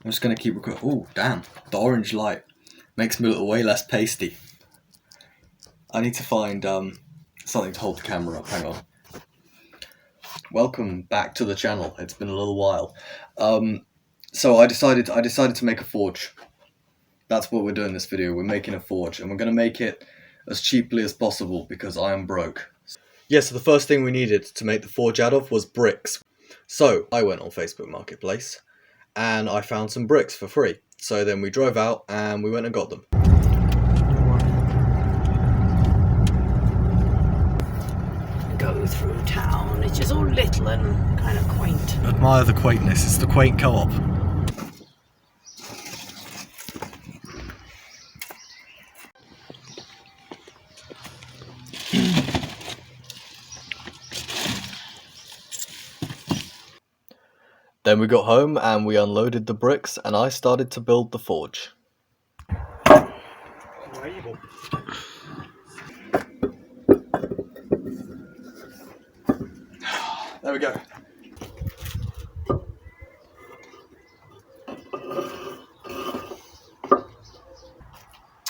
I'm just going to keep recording. Oh, damn. The orange light makes me look way less pasty. I need to find something to hold the camera up. Hang on. Welcome back to the channel. It's been a little while. So I decided to make a forge. That's what we're doing in this video. We're making a forge, and we're going to make it as cheaply as possible because I am broke. Yeah, so the first thing we needed to make the forge out of was bricks. So I went on Facebook Marketplace and I found some bricks for free. So then we drove out and we went and got them. Go through town. It is all little and kind of quaint. Admire the quaintness. It's the quaint co-op. Then we got home and we unloaded the bricks and I started to build the forge. There we go.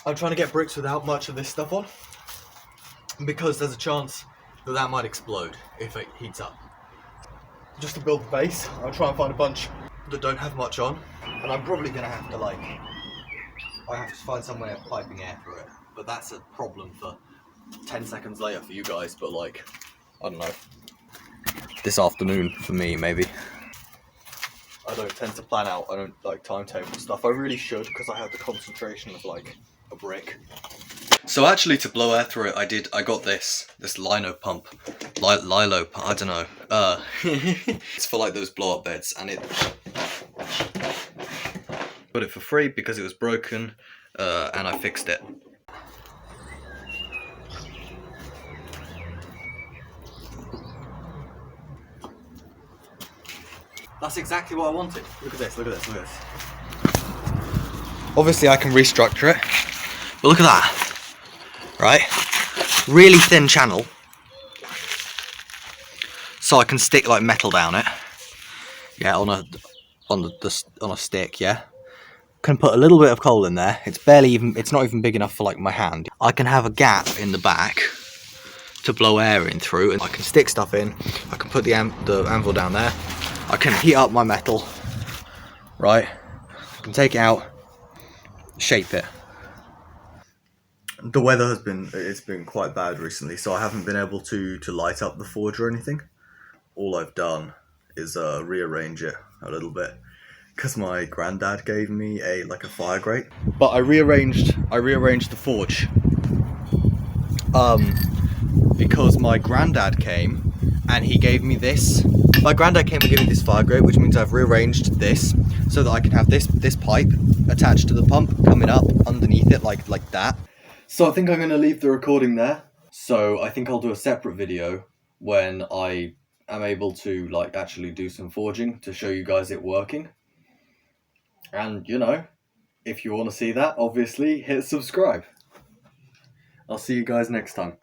I'm trying to get bricks without much of this stuff on because there's a chance that that might explode if it heats up. Just to build the base, I'll try and find a bunch that don't have much on, and I'm probably going to have to I have to find some way of piping air through it, but that's a problem for 10 seconds later for you guys, but I don't know, this afternoon for me maybe. I don't tend to plan out, I don't like timetable stuff. I really should because I have the concentration of a brick. So actually to blow air through it, I got this lino pump, lilo pump, I don't know. It's for those blow up beds, and it got it for free because it was broken, and I fixed it. That's exactly what I wanted. Look at this, look at this, look at this. Obviously I can restructure it, but look at that. Right, really thin channel, so I can stick metal down it. Yeah, on a stick. Yeah, can put a little bit of coal in there. It's not even big enough for my hand. I can have a gap in the back to blow air in through, and I can stick stuff in. I can put the anvil down there. I can heat up my metal. Right, I can take it out, shape it. The weather it's been quite bad recently, so I haven't been able to light up the forge or anything. All I've done is rearrange it a little bit because my granddad gave me a fire grate. But I rearranged the forge because my granddad came and he gave me this. My granddad came and gave me this fire grate, which means I've rearranged this so that I can have this pipe attached to the pump coming up underneath it like that. So I think I'm going to leave the recording there. So I think I'll do a separate video when I am able to actually do some forging to show you guys it working. And if you want to see that, obviously hit subscribe. I'll see you guys next time.